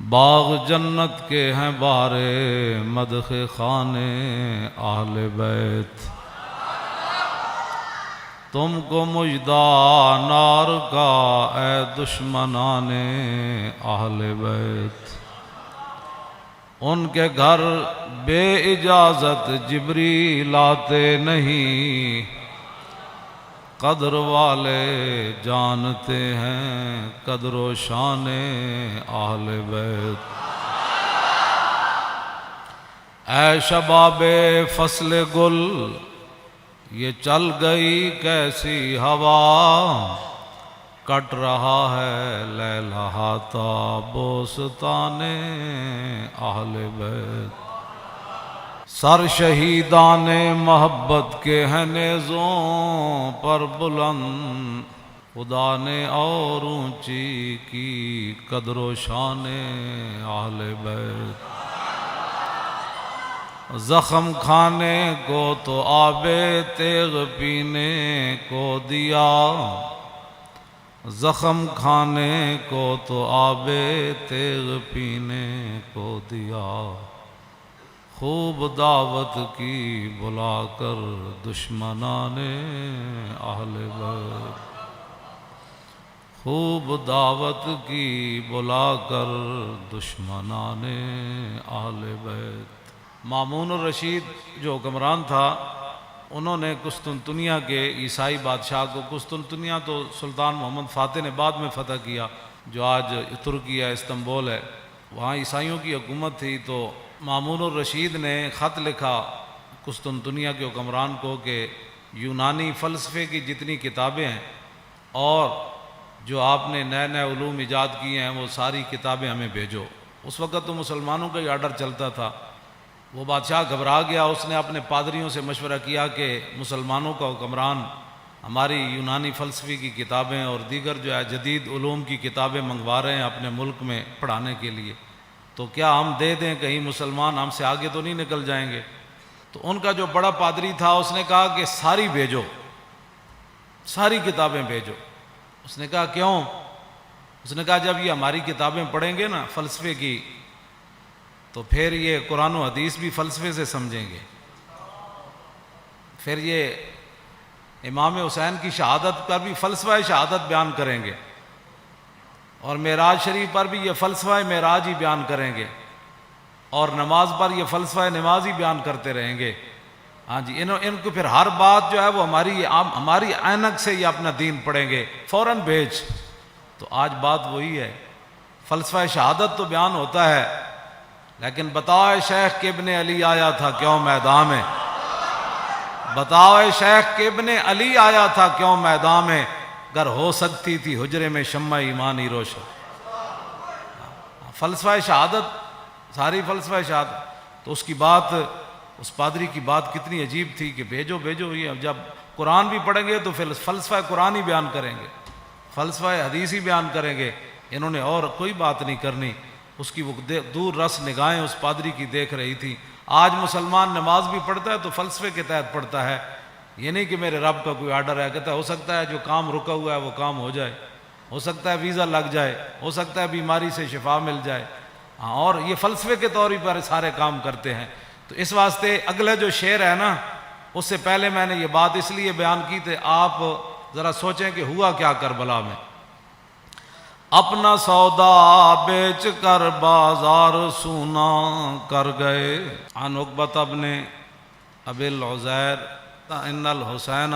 باغ جنت کے ہیں بارے مدح خانے اہل بیت، تم کو مژدہ نار کا اے دشمنان اہل بیت۔ ان کے گھر بے اجازت جبریل آتے نہیں، قدر والے جانتے ہیں قدر و شان اہل بیت۔ اے شباب فصل گل، یہ چل گئی کیسی ہوا، کٹ رہا ہے لیلہاتا بوستان اہل بیت۔ سر شہیدان محبت کے ہیں نیزوں پر بلند، خدا نے اور اونچی کی قدر و شان اہل بیت۔ زخم کھانے کو تو آب تیغ پینے کو دیا، زخم کھانے کو تو آب تیغ پینے کو دیا، خوب دعوت کی بلا کر دشمنان اہل بیت، خوب دعوت کی بلا کر دشمنان اہل بیت۔ مامون الرشید جو حکمران تھا، انہوں نے قسطنطنیہ کے عیسائی بادشاہ کو، قسطنطنیہ تو سلطان محمد فاتح نے بعد میں فتح کیا، جو آج ترکی ہے، استنبول ہے، وہاں عیسائیوں کی حکومت تھی۔ تو مامون الرشید نے خط لکھا قسطنطنیہ کے حکمران کو کہ یونانی فلسفے کی جتنی کتابیں ہیں اور جو آپ نے نئے نئے علوم ایجاد کیے ہیں وہ ساری کتابیں ہمیں بھیجو۔ اس وقت تو مسلمانوں کا ہی آرڈر چلتا تھا۔ وہ بادشاہ گھبرا گیا، اس نے اپنے پادریوں سے مشورہ کیا کہ مسلمانوں کا حکمران ہماری یونانی فلسفے کی کتابیں اور دیگر جو ہے جدید علوم کی کتابیں منگوا رہے ہیں اپنے ملک میں پڑھانے کے لیے، تو کیا ہم دے دیں، کہیں مسلمان ہم سے آگے تو نہیں نکل جائیں گے؟ تو ان کا جو بڑا پادری تھا اس نے کہا کہ ساری بھیجو، ساری کتابیں بھیجو۔ اس نے کہا کیوں؟ اس نے کہا جب یہ ہماری کتابیں پڑھیں گے نا فلسفے کی، تو پھر یہ قرآن و حدیث بھی فلسفے سے سمجھیں گے، پھر یہ امام حسین کی شہادت پر بھی فلسفہ شہادت بیان کریں گے، اور معراج شریف پر بھی یہ فلسفہ معراج ہی بیان کریں گے، اور نماز پر یہ فلسفہ نماز ہی بیان کرتے رہیں گے۔ ہاں جی، ان کو پھر ہر بات جو ہے وہ ہماری عینک سے یہ اپنا دین پڑھیں گے، فوراً بھیج۔ تو آج بات وہی ہے، فلسفہ شہادت تو بیان ہوتا ہے، لیکن بتاؤ شیخ کہ ابن علی آیا تھا کیوں میدان میں، بتاؤ شیخ کہ ابن علی آیا تھا کیوں میدان میں، گر ہو سکتی تھی حجرے میں شمع ایمانی روشن۔ فلسفہ شہادت، ساری فلسفہ شہادت۔ تو اس کی بات، اس پادری کی بات کتنی عجیب تھی کہ بھیجو بھیجو، یہ جب قرآن بھی پڑھیں گے تو پھر فلسفہ قرآن ہی بیان کریں گے، فلسفہ حدیث ہی بیان کریں گے، انہوں نے اور کوئی بات نہیں کرنی۔ اس کی وہ دور رس نگاہیں اس پادری کی دیکھ رہی تھی۔ آج مسلمان نماز بھی پڑھتا ہے تو فلسفے کے تحت پڑھتا ہے، یہ نہیں کہ میرے رب کا کوئی آرڈر ہے، کہتا ہے ہو سکتا ہے جو کام رکا ہوا ہے وہ کام ہو جائے، ہو سکتا ہے ویزا لگ جائے، ہو سکتا ہے بیماری سے شفا مل جائے، اور یہ فلسفے کے طور پر سارے کام کرتے ہیں۔ تو اس واسطے اگلا جو شعر ہے نا، اس سے پہلے میں نے یہ بات اس لیے بیان کی تھی، آپ ذرا سوچیں کہ ہوا کیا کربلا میں۔ اپنا سودا بیچ کر بازار سونا کر گئے، عن عقبۃ بن ابی العزیر ان الحسین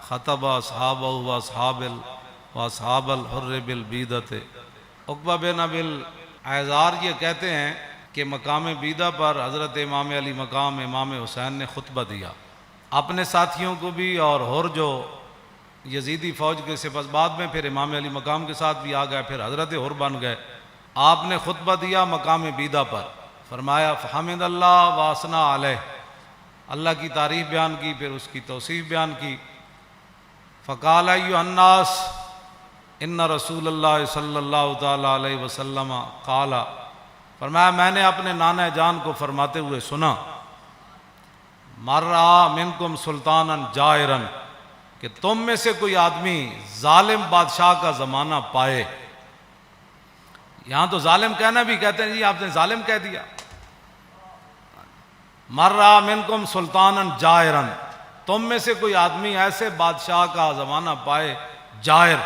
خطب اصحابہ واصحاب الحر بالبیدۃ۔ عقبہ بن ابی العزیر یہ کہتے ہیں کہ مقام بیدہ پر حضرت امام علی مقام امام حسین نے خطبہ دیا، اپنے ساتھیوں کو بھی، اور ہر جو یزیدی فوج کے سپس بعد میں پھر امام علی مقام کے ساتھ بھی آ گئے، پھر حضرت حر بن گئے۔ آپ نے خطبہ دیا مقام بیدہ پر، فرمایا فحمد اللہ واسنا علیہ، اللہ کی تعریف بیان کی، پھر اس کی توصیف بیان کی۔ فقال ایھا الناس ان رسول اللہ صلی اللہ تعالی علیہ وسلم قال، فرمایا میں نے اپنے نانا جان کو فرماتے ہوئے سنا، مر رہا منکم سلطانا جائرا، کہ تم میں سے کوئی آدمی ظالم بادشاہ کا زمانہ پائے، یہاں تو ظالم کہنا بھی کہتے ہیں جی آپ نے ظالم کہہ دیا. مرّا منکم سلطانا جائرا، تم میں سے کوئی آدمی ایسے بادشاہ کا زمانہ پائے جائر،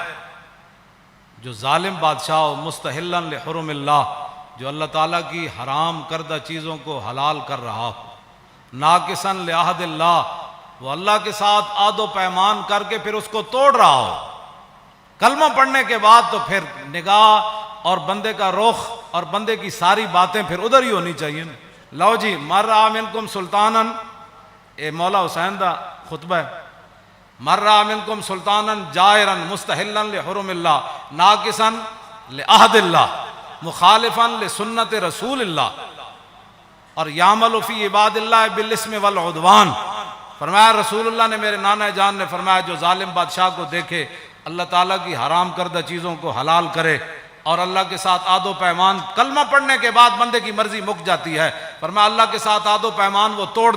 جو ظالم بادشاہ ہو، مستحلا لحرم اللہ، جو اللہ تعالیٰ کی حرام کردہ چیزوں کو حلال کر رہا ہو، ناقصا لعہد اللہ، وہ اللہ کے ساتھ عہد و پیمان کر کے پھر اس کو توڑ رہا ہو. کلمہ پڑھنے کے بعد تو پھر نگاہ اور بندے کا رخ اور بندے کی ساری باتیں پھر ادھر ہی ہونی چاہیے نا. لو جی مرّا منکم سلطانا، اے مولا حسین دا خطبہ ہے، مرّا منکم سلطانا جائرا مستحلا لحرم اللہ ناقصا لعہد اللہ مخالفا لسنت رسول اللہ، اور یعمل فی عباد اللہ بالاسم والعدوان. فرمایا رسول اللہ نے، میرے نانا جان نے فرمایا، جو ظالم بادشاہ کو دیکھے اللہ تعالیٰ کی حرام کردہ چیزوں کو حلال کرے اور اللہ کے ساتھ عہد و پیمان، کلمہ پڑھنے کے بعد بندے کی مرضی مک جاتی ہے، فرمایا اللہ کے ساتھ عہد و پیمان وہ توڑ